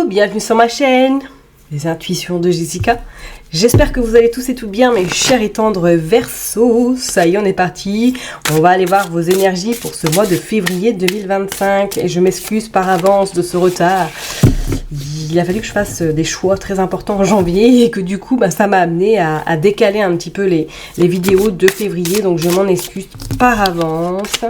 Bienvenue sur ma chaîne, les intuitions de Jessica. J'espère que vous allez tous et toutes bien, mes chers et tendres Verseaux. Ça y est, on est parti. On va aller voir vos énergies pour ce mois de février 2025. Et je m'excuse par avance de ce retard. Il a fallu que je fasse des choix très importants en janvier et que du coup, ça m'a amené à décaler un petit peu les vidéos de février. Donc, je m'en excuse par avance.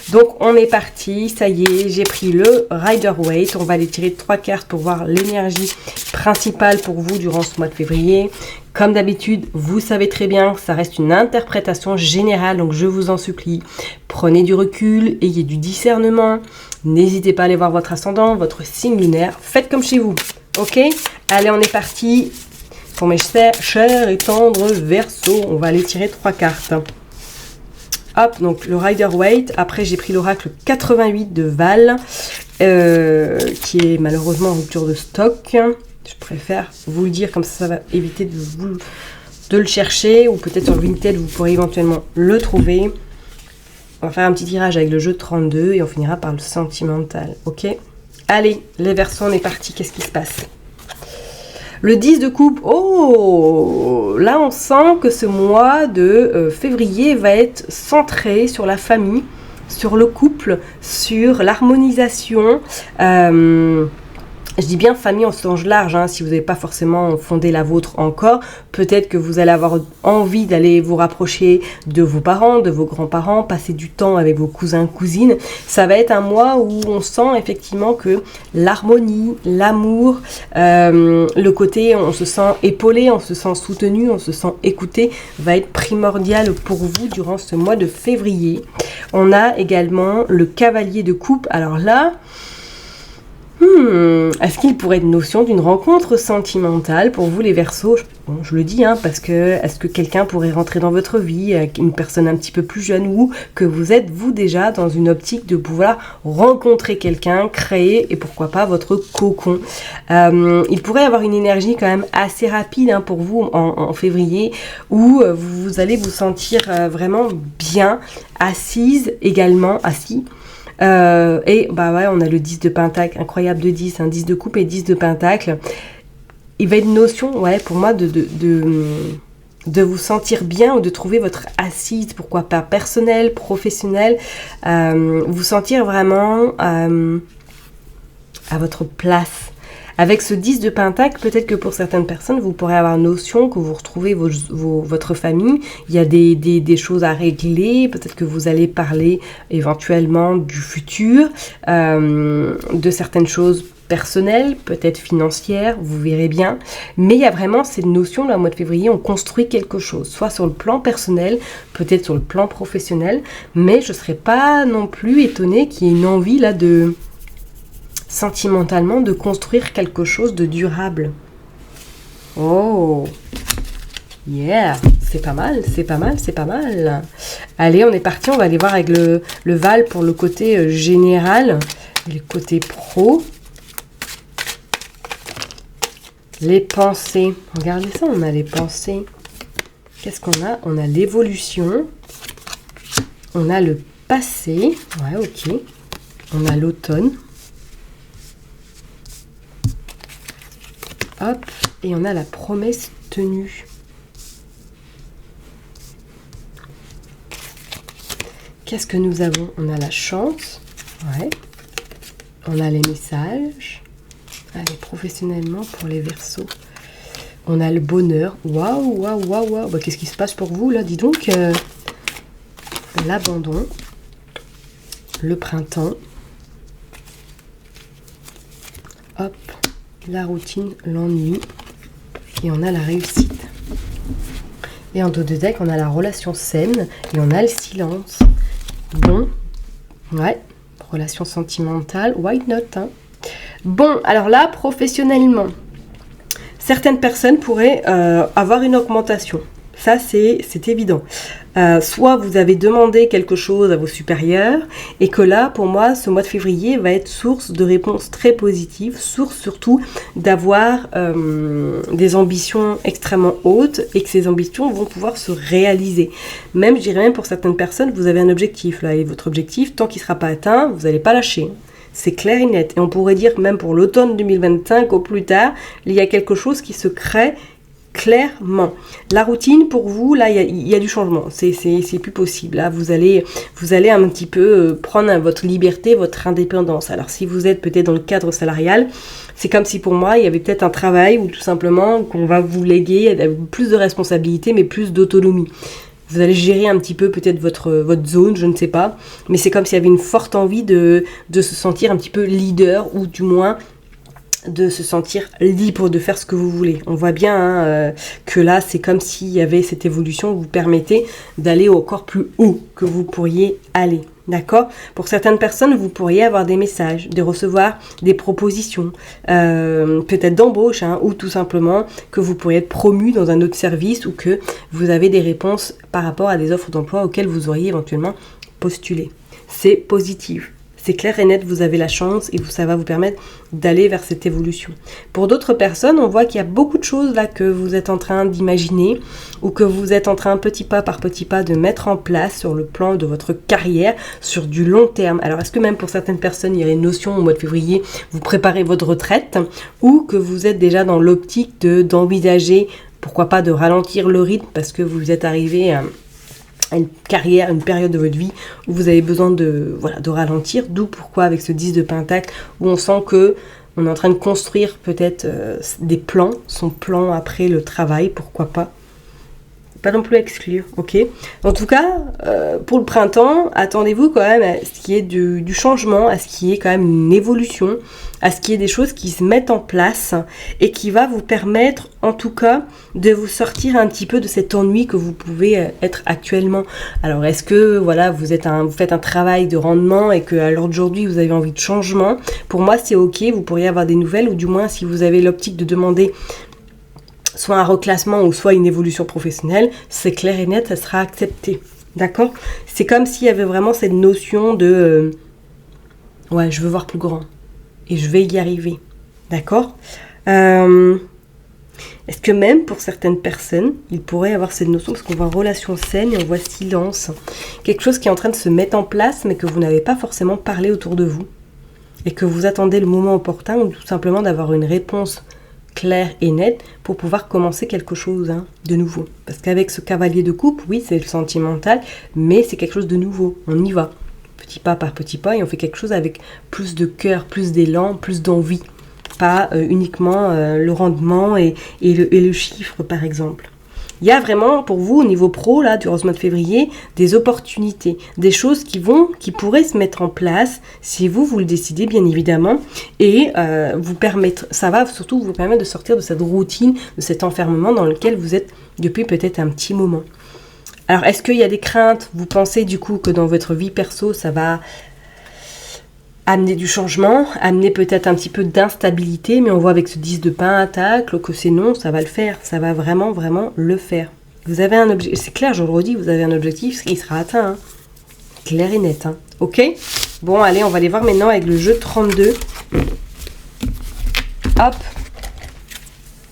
Donc, on est parti. Ça y est, j'ai pris le Rider-Waite. On va aller tirer 3 cartes pour voir l'énergie principale pour vous durant ce mois de février. Comme d'habitude, vous savez très bien que ça reste une interprétation générale, donc je vous en supplie, prenez du recul, ayez du discernement, n'hésitez pas à aller voir votre ascendant, votre signe lunaire, faites comme chez vous, ok? Allez, on est parti pour mes chers et tendres Verseaux, on va aller tirer 3 cartes. Hop, donc le Rider-Waite, après j'ai pris l'oracle 88 de Val, qui est malheureusement en rupture de stock. Je préfère vous le dire, comme ça va éviter de le chercher. Ou peut-être sur Vinted, vous pourrez éventuellement le trouver. On va faire un petit tirage avec le jeu 32 et on finira par le sentimental. Ok? Allez, les Verseaux, on est parti. Qu'est-ce qui se passe? Le 10 de coupe. Oh! Là, on sent que ce mois de février va être centré sur la famille, sur le couple, sur l'harmonisation. Je dis bien famille en sens large, hein, si vous n'avez pas forcément fondé la vôtre encore, peut-être que vous allez avoir envie d'aller vous rapprocher de vos parents, de vos grands-parents, passer du temps avec vos cousins, cousines. Ça va être un mois où on sent effectivement que l'harmonie, l'amour, le côté on se sent épaulé, on se sent soutenu, on se sent écouté, va être primordial pour vous durant ce mois de février. On a également le cavalier de coupe. Alors là, est-ce qu'il pourrait être notion d'une rencontre sentimentale pour vous les Verseaux? Bon, je le dis, parce que est-ce que quelqu'un pourrait rentrer dans votre vie, une personne un petit peu plus jeune, ou que vous êtes vous déjà dans une optique de pouvoir rencontrer quelqu'un, créer et pourquoi pas votre cocon. Il pourrait y avoir une énergie quand même assez rapide pour vous en février, où vous allez vous sentir vraiment bien, assise également, assis. Et on a le 10 de pentacle, incroyable de 10, 10 de coupe et 10 de pentacle. Il va être une notion, pour moi, de vous sentir bien ou de trouver votre assise, pourquoi pas personnelle, professionnelle, vous sentir vraiment à votre place. Avec ce 10 de pentacle, peut-être que pour certaines personnes, vous pourrez avoir notion que vous retrouvez votre famille. Il y a des choses à régler. Peut-être que vous allez parler éventuellement du futur, de certaines choses personnelles, peut-être financières, vous verrez bien. Mais il y a vraiment cette notion, là, au mois de février, on construit quelque chose, soit sur le plan personnel, peut-être sur le plan professionnel. Mais je ne serais pas non plus étonnée qu'il y ait une envie là sentimentalement de construire quelque chose de durable. Oh yeah, c'est pas mal, c'est pas mal, c'est pas mal. Allez, on est parti, on va aller voir avec le Val pour le côté général et le côté pro. Les pensées, regardez ça, on a les pensées. Qu'est-ce qu'on a? On a l'évolution, on a le passé, ouais, ok, on a l'automne. Hop, et on a la promesse tenue. Qu'est-ce que nous avons? On a la chance, ouais. On a les messages. Allez, professionnellement pour les Verseaux. On a le bonheur. Waouh, waouh, waouh, waouh. Qu'est-ce qui se passe pour vous là? Dis donc. L'abandon. Le printemps. Hop. La routine, l'ennui, et on a la réussite. Et en dos de deck, on a la relation saine, et on a le silence. Bon, ouais, relation sentimentale, why not, Bon, alors là, professionnellement, certaines personnes pourraient avoir une augmentation. Ça, c'est évident. Soit vous avez demandé quelque chose à vos supérieurs et que là, pour moi, ce mois de février va être source de réponses très positives, source surtout d'avoir des ambitions extrêmement hautes et que ces ambitions vont pouvoir se réaliser. Même, je dirais même pour certaines personnes, vous avez un objectif là et votre objectif, tant qu'il ne sera pas atteint, vous n'allez pas lâcher. c'est clair et net. Et on pourrait dire même pour l'automne 2025 au plus tard, il y a quelque chose qui se crée clairement. La routine pour vous, là, il y a du changement. C'est plus possible. Là, vous allez un petit peu prendre votre liberté, votre indépendance. Alors, si vous êtes peut-être dans le cadre salarial, c'est comme si pour moi, il y avait peut-être un travail où tout simplement qu'on va vous léguer plus de responsabilités, mais plus d'autonomie. Vous allez gérer un petit peu peut-être votre zone, je ne sais pas. Mais c'est comme s'il y avait une forte envie de se sentir un petit peu leader ou du moins de se sentir libre de faire ce que vous voulez. On voit bien que là, c'est comme s'il y avait cette évolution qui vous permettait d'aller encore plus haut que vous pourriez aller. D'accord ? Pour certaines personnes, vous pourriez avoir des messages, de recevoir des propositions, peut-être d'embauche, ou tout simplement que vous pourriez être promu dans un autre service ou que vous avez des réponses par rapport à des offres d'emploi auxquelles vous auriez éventuellement postulé. C'est positif. C'est clair et net, vous avez la chance et ça va vous permettre d'aller vers cette évolution. Pour d'autres personnes, on voit qu'il y a beaucoup de choses là que vous êtes en train d'imaginer ou que vous êtes en train petit pas par petit pas de mettre en place sur le plan de votre carrière sur du long terme. Alors est-ce que même pour certaines personnes, il y a une notion au mois de février, vous préparez votre retraite ou que vous êtes déjà dans l'optique d'envisager, pourquoi pas de ralentir le rythme parce que vous êtes arrivé à une carrière, une période de votre vie où vous avez besoin de ralentir, d'où pourquoi avec ce 10 de Pentacle où on sent que on est en train de construire peut-être des plans, son plan après le travail, pourquoi pas. Pas non plus exclure, ok. En tout cas, pour le printemps, attendez-vous quand même à ce qu'il y ait du changement, à ce qu'il y ait quand même une évolution, à ce qu'il y ait des choses qui se mettent en place et qui va vous permettre, en tout cas, de vous sortir un petit peu de cet ennui que vous pouvez être actuellement. Alors, est-ce que vous faites un travail de rendement et que à l'heure d'aujourd'hui vous avez envie de changement ? Pour moi, c'est ok. Vous pourriez avoir des nouvelles ou du moins si vous avez l'optique de demander soit un reclassement ou soit une évolution professionnelle, c'est clair et net, ça sera accepté. D'accord ? C'est comme s'il y avait vraiment cette notion de je veux voir plus grand et je vais y arriver. D'accord ? Est-ce que même pour certaines personnes, il pourrait y avoir cette notion, parce qu'on voit relation saine et on voit silence, quelque chose qui est en train de se mettre en place mais que vous n'avez pas forcément parlé autour de vous et que vous attendez le moment opportun ou tout simplement d'avoir une réponse clair et net pour pouvoir commencer quelque chose de nouveau. Parce qu'avec ce cavalier de coupe, oui, c'est le sentimental, mais c'est quelque chose de nouveau. On y va, petit pas par petit pas, et on fait quelque chose avec plus de cœur, plus d'élan, plus d'envie. Pas uniquement le rendement et le chiffre, par exemple. Il y a vraiment pour vous au niveau pro là durant ce mois de février des opportunités, des choses qui pourraient se mettre en place si vous le décidez bien évidemment et ça va surtout vous permettre de sortir de cette routine, de cet enfermement dans lequel vous êtes depuis peut-être un petit moment. Alors est-ce qu'il y a des craintes ? Vous pensez du coup que dans votre vie perso ça va amener du changement, amener peut-être un petit peu d'instabilité, mais on voit avec ce 10 de Pentacle que c'est non, ça va le faire, ça va vraiment, vraiment le faire. Vous avez un objectif, c'est clair, je le redis, vous avez un objectif qui sera atteint, clair et net, ok ? Bon, allez, on va aller voir maintenant avec le jeu 32. Hop,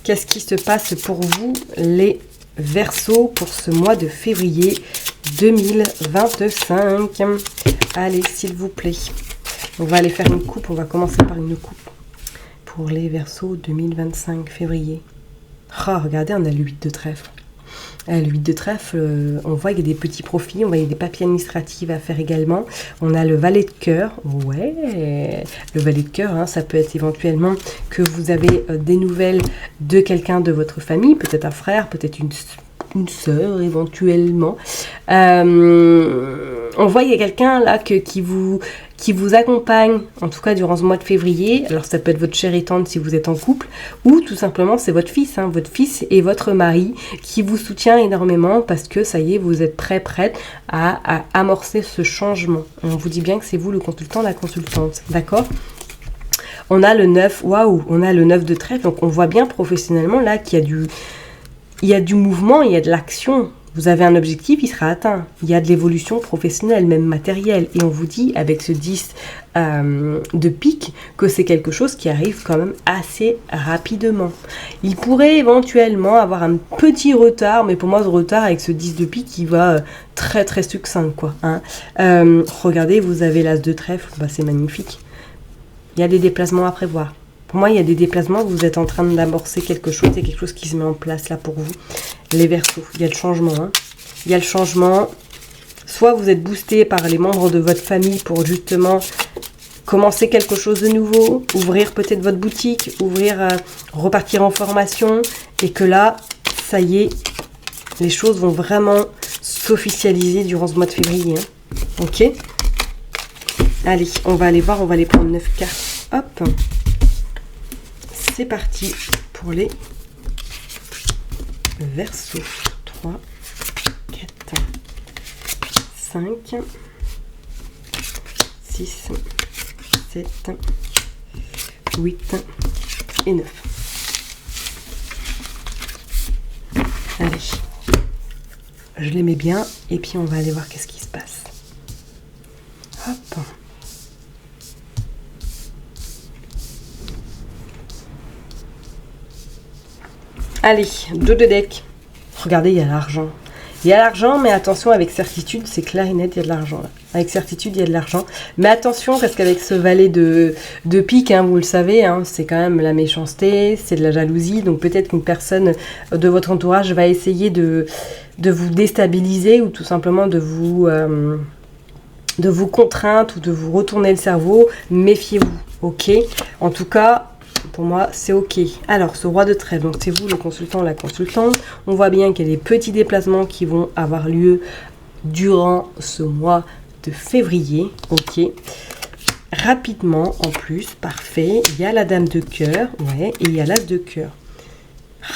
qu'est-ce qui se passe pour vous, les Verseaux, pour ce mois de février 2025 ? Allez, s'il vous plaît. On va aller faire une coupe, on va commencer par une coupe pour les Verseaux 2025 février. Regardez, on a le 8 de trèfle. Le 8 de trèfle, on voit qu'il y a des petits profils, on voit qu'il y a des papiers administratifs à faire également. On a le valet de cœur, le valet de cœur, ça peut être éventuellement que vous avez des nouvelles de quelqu'un de votre famille, peut-être un frère, peut-être une sœur éventuellement. On voit qu'il y a quelqu'un là qui vous accompagne, en tout cas durant ce mois de février. Alors ça peut être votre chère et tante si vous êtes en couple, ou tout simplement c'est votre fils et votre mari qui vous soutient énormément parce que ça y est, vous êtes prête à amorcer ce changement. On vous dit bien que c'est vous le consultant, la consultante, d'accord ? On a le 9, on a le 9 de trèfle, donc on voit bien professionnellement là qu'il y a du mouvement, il y a de l'action. Vous avez un objectif, il sera atteint. Il y a de l'évolution professionnelle, même matérielle. Et on vous dit, avec ce 10 de pique, que c'est quelque chose qui arrive quand même assez rapidement. Il pourrait éventuellement avoir un petit retard, mais pour moi, ce retard avec ce 10 de pique, il va très succinct, quoi. Regardez, vous avez l'as de trèfle, c'est magnifique. Il y a des déplacements à prévoir. Pour moi, il y a des déplacements, vous êtes en train d'amorcer quelque chose, il y a quelque chose qui se met en place là pour vous. Les Verseaux, il y a le changement. Hein. Il y a le changement. Soit vous êtes boosté par les membres de votre famille pour justement commencer quelque chose de nouveau, ouvrir peut-être votre boutique, repartir en formation, et que là, ça y est, les choses vont vraiment s'officialiser durant ce mois de février. Hein. Ok? Allez, on va aller voir, on va aller prendre 9 cartes. Hop! C'est parti pour les Verseaux. 3, 4, 5, 6, 7, 8 et 9. Allez, je les mets bien et puis on va aller voir qu'est-ce qui se passe. Hop. Allez, 2 de deck. Regardez, il y a l'argent. Il y a l'argent, mais attention, avec certitude, c'est clair et net, il y a de l'argent là. Avec certitude, il y a de l'argent. Mais attention, parce qu'avec ce valet de pique, hein, vous le savez, hein, c'est quand même la méchanceté, c'est de la jalousie. Donc peut-être qu'une personne de votre entourage va essayer de vous déstabiliser ou tout simplement de vous contraindre ou de vous retourner le cerveau. Méfiez-vous, ok? En tout cas, pour moi, c'est ok. Alors, ce roi de trèfle, donc c'est vous le consultant, la consultante. On voit bien qu'il y a des petits déplacements qui vont avoir lieu durant ce mois de février. Ok. Rapidement, en plus, parfait. Il y a la dame de cœur, ouais, et il y a l'as de cœur.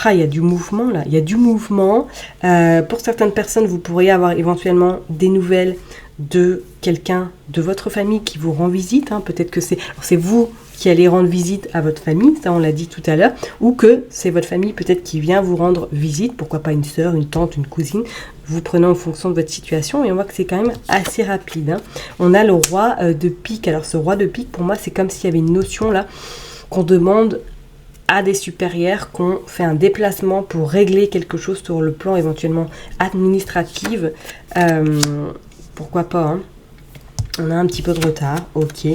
Ah, il y a du mouvement là, il y a du mouvement. Pour certaines personnes, vous pourriez avoir éventuellement des nouvelles de quelqu'un de votre famille qui vous rend visite. Hein. Peut-être que c'est vous qui allez rendre visite à votre famille, ça on l'a dit tout à l'heure, ou que c'est votre famille peut-être qui vient vous rendre visite, pourquoi pas une sœur, une tante, une cousine, vous prenez en fonction de votre situation, et on voit que c'est quand même assez rapide. Hein. On a le roi de pique. Alors ce roi de pique, pour moi, c'est comme s'il y avait une notion là, qu'on demande à des supérieurs, qu'on fait un déplacement pour régler quelque chose sur le plan éventuellement administratif. Pourquoi pas, hein. On a un petit peu de retard, ok.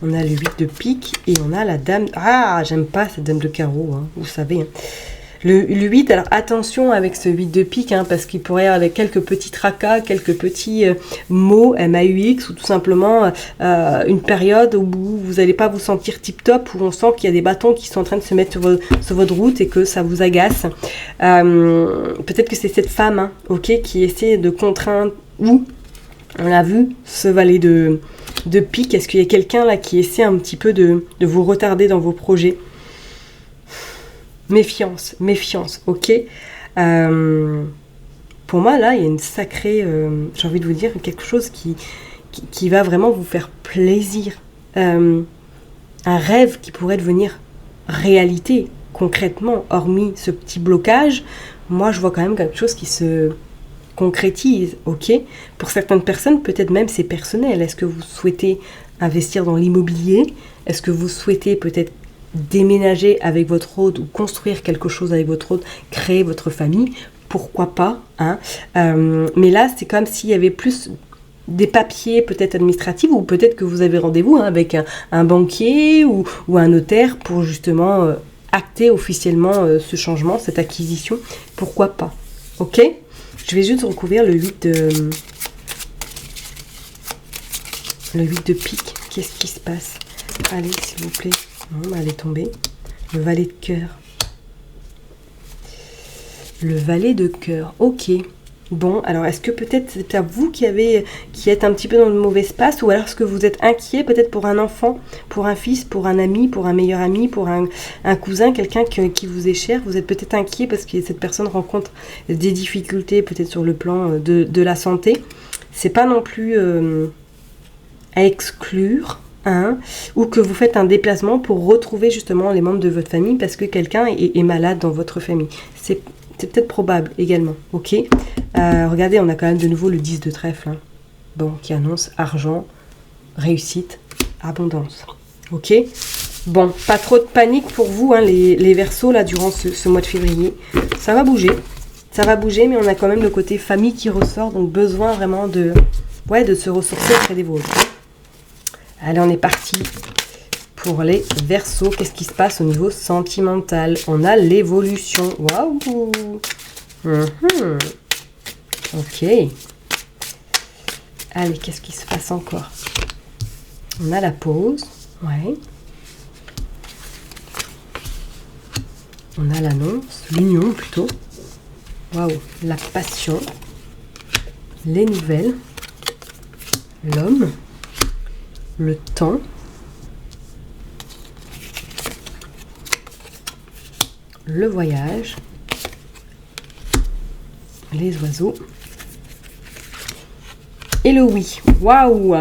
On a le 8 de pique et on a la dame... Ah, j'aime pas cette dame de carreau, hein, vous savez. Hein. Le 8, alors attention avec ce 8 de pique, hein, parce qu'il pourrait y avoir quelques petits tracas, quelques petits mots, MAUX, ou tout simplement une période où vous n'allez pas vous sentir tip-top, où on sent qu'il y a des bâtons qui sont en train de se mettre sur votre route et que ça vous agace. Peut-être que c'est cette femme, hein, ok, qui essaie de contraindre, ou, on l'a vu, ce valet de pique. Est-ce qu'il y a quelqu'un là qui essaie un petit peu de vous retarder dans vos projets? Méfiance, méfiance, ok. Pour moi, là, il y a une sacrée, j'ai envie de vous dire, quelque chose qui va vraiment vous faire plaisir. Un rêve qui pourrait devenir réalité, concrètement, hormis ce petit blocage. Moi, je vois quand même quelque chose qui se concrétise, ok. Pour certaines personnes, peut-être même c'est personnel. Est-ce que vous souhaitez investir dans l'immobilier? Est-ce que vous souhaitez peut-être déménager avec votre hôte ou construire quelque chose avec votre hôte, créer votre famille? Pourquoi pas, hein. Mais là, c'est comme s'il y avait plus des papiers peut-être administratifs, ou peut-être que vous avez rendez-vous, hein, avec un banquier ou un notaire pour justement acter officiellement ce changement, cette acquisition. Pourquoi pas, ok. Je vais juste recouvrir le 8 de pique. Qu'est-ce qui se passe? Allez, s'il vous plaît. Non, elle est tombée. Le valet de cœur. Le valet de cœur. Ok. Bon, alors est-ce que peut-être c'est à vous qui êtes un petit peu dans le mauvais espace, ou alors est-ce que vous êtes inquiet peut-être pour un enfant, pour un fils, pour un ami, pour un meilleur ami, pour un cousin, quelqu'un qui vous est cher? Vous êtes peut-être inquiet parce que cette personne rencontre des difficultés peut-être sur le plan de la santé. C'est pas non plus à exclure, hein, ou que vous faites un déplacement pour retrouver justement les membres de votre famille parce que quelqu'un est malade dans votre famille. C'est peut-être probable également, ok. Regardez, on a quand même de nouveau le 10 de trèfle, hein. Bon, qui annonce argent, réussite, abondance, ok. Bon, pas trop de panique pour vous, hein, les Verseaux, là, durant ce mois de février. Ça va bouger, mais on a quand même le côté famille qui ressort, donc besoin vraiment de se ressourcer auprès des vôtres. Allez, on est parti pour les Verseaux, qu'est-ce qui se passe au niveau sentimental? On a l'évolution. Waouh! Ok. Allez, qu'est-ce qui se passe encore? On a la pause. Ouais. On a l'annonce, l'union plutôt. Waouh, la passion. Les nouvelles. L'homme. Le temps. Le voyage. Les oiseaux. Et le oui. Waouh!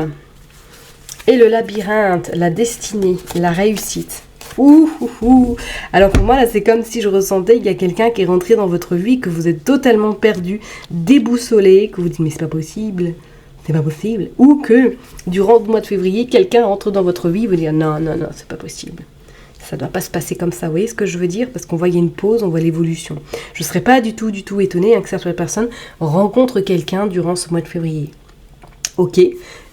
Et le labyrinthe, la destinée, la réussite. Ouh. Alors pour moi, là, c'est comme si je ressentais qu'il y a quelqu'un qui est rentré dans votre vie, que vous êtes totalement perdu, déboussolé, que vous dites mais c'est pas possible. Ou que durant le mois de février, quelqu'un entre dans votre vie et vous dit non, c'est pas possible. Ça doit pas se passer comme ça. Vous voyez ce que je veux dire? Parce qu'on voit qu'il y a une pause, on voit l'évolution. Je ne serais pas du tout étonnée que certaines personnes rencontrent quelqu'un durant ce mois de février. Ok.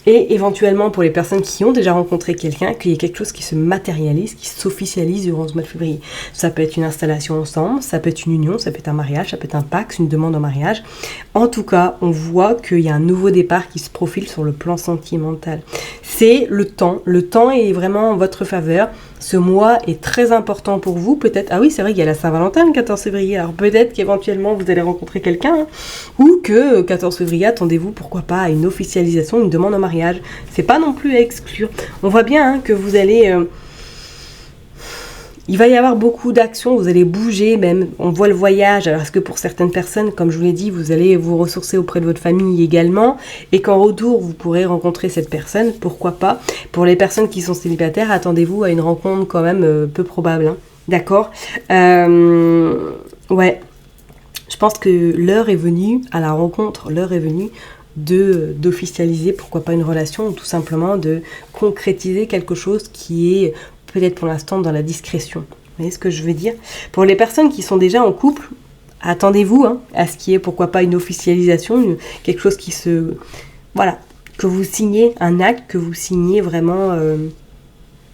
Et éventuellement, pour les personnes qui ont déjà rencontré quelqu'un, qu'il y ait quelque chose qui se matérialise, qui s'officialise durant ce mois de février. Ça peut être une installation ensemble, ça peut être une union, ça peut être un mariage, ça peut être un pacte, une demande en mariage. En tout cas, on voit qu'il y a un nouveau départ qui se profile sur le plan sentimental. C'est le temps. Le temps est vraiment en votre faveur. Ce mois est très important pour vous. Peut-être, ah oui, c'est vrai qu'il y a la Saint-Valentin le 14 février. Alors peut-être qu'éventuellement vous allez rencontrer quelqu'un. Ou que 14 février, attendez-vous, pourquoi pas, à une officialisation, une demande en mariage. C'est pas non plus à exclure. On voit bien que vous allez... il va y avoir beaucoup d'actions, vous allez bouger même, on voit le voyage, alors est-ce que pour certaines personnes, comme je vous l'ai dit, vous allez vous ressourcer auprès de votre famille également, et qu'en retour vous pourrez rencontrer cette personne, pourquoi pas. Pour les personnes qui sont célibataires, attendez-vous à une rencontre quand même peu probable, hein. D'accord. Ouais, je pense que l'heure est venue, à la rencontre, l'heure est venue d'officialiser, pourquoi pas une relation, ou tout simplement de concrétiser quelque chose qui est peut-être pour l'instant dans la discrétion. Vous voyez ce que je veux dire? Pour les personnes qui sont déjà en couple, attendez-vous à ce qu'il y ait pourquoi pas une officialisation, quelque chose qui se... Voilà, que vous signez un acte, que vous signez vraiment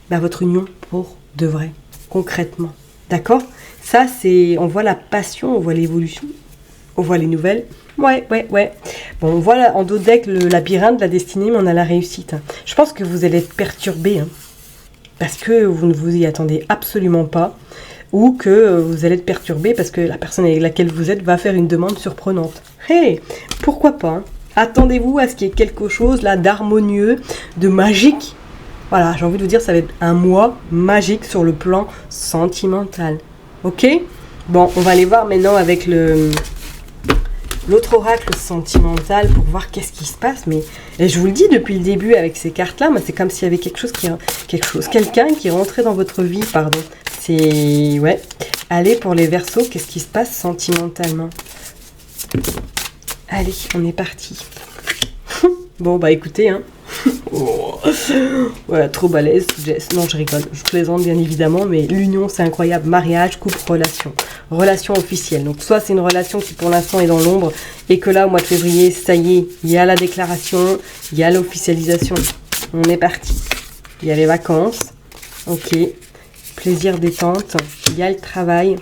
votre union pour de vrai, concrètement. D'accord? Ça, c'est... On voit la passion, on voit l'évolution, on voit les nouvelles. Ouais. Bon, on voit en dos deck le labyrinthe de la destinée, mais on a la réussite. Je pense que vous allez être perturbés, parce que vous ne vous y attendez absolument pas, ou que vous allez être perturbé parce que la personne avec laquelle vous êtes va faire une demande surprenante. Hey, pourquoi pas, Attendez-vous à ce qu'il y ait quelque chose là d'harmonieux, de magique. Voilà, j'ai envie de vous dire, ça va être un mois magique sur le plan sentimental. Ok? Bon, on va aller voir maintenant avec l'autre oracle sentimental pour voir qu'est-ce qui se passe. Mais et je vous le dis depuis le début avec ces cartes-là, c'est comme s'il y avait quelqu'un qui est rentré dans votre vie, pardon. C'est... Ouais. Allez, pour les Verseaux, qu'est-ce qui se passe sentimentalement? Allez, on est parti. Bon, bah écoutez, Oh. Voilà, trop balèze, Jess. Non, je rigole, je plaisante bien évidemment, mais l'union c'est incroyable. Mariage, couple, relation officielle. Donc soit c'est une relation qui pour l'instant est dans l'ombre et que là au mois de février, ça y est, il y a la déclaration, il y a l'officialisation. On est parti. Il y a les vacances, ok, plaisir, détente, il y a le travail,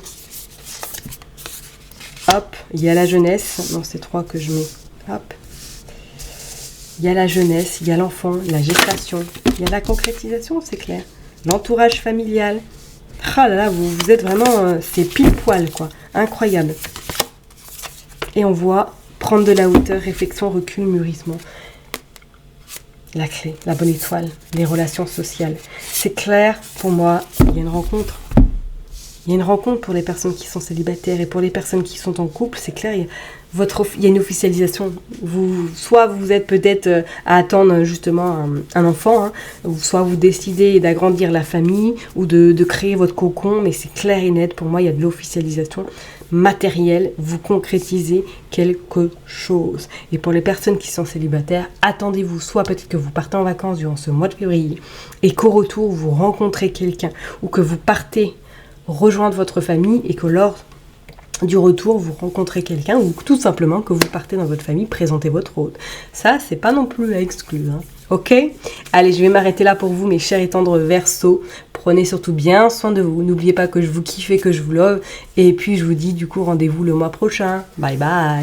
hop, il y a la jeunesse. Non, c'est 3 que je mets, hop. Il y a la jeunesse, il y a l'enfant, la gestation, il y a la concrétisation, c'est clair. L'entourage familial. Ah là là, vous êtes vraiment... c'est pile poil, quoi. Incroyable. Et on voit prendre de la hauteur, réflexion, recul, mûrissement. La clé, la bonne étoile, les relations sociales. C'est clair, pour moi, il y a une rencontre. Il y a une rencontre pour les personnes qui sont célibataires et pour les personnes qui sont en couple, c'est clair, il y a une officialisation. Soit vous êtes peut-être à attendre justement un enfant, ou soit vous décidez d'agrandir la famille ou de créer votre cocon, mais c'est clair et net, pour moi il y a de l'officialisation matérielle, vous concrétisez quelque chose. Et pour les personnes qui sont célibataires, attendez-vous, soit peut-être que vous partez en vacances durant ce mois de février et qu'au retour vous rencontrez quelqu'un ou que vous partez rejoindre votre famille et que lors du retour, vous rencontrez quelqu'un ou tout simplement que vous partez dans votre famille, présenter votre hôte. Ça, c'est pas non plus à exclure. Hein. Ok? Allez, je vais m'arrêter là pour vous, mes chers et tendres Verseaux. Prenez surtout bien soin de vous. N'oubliez pas que je vous kiffe et que je vous love. Et puis, je vous dis du coup rendez-vous le mois prochain. Bye bye!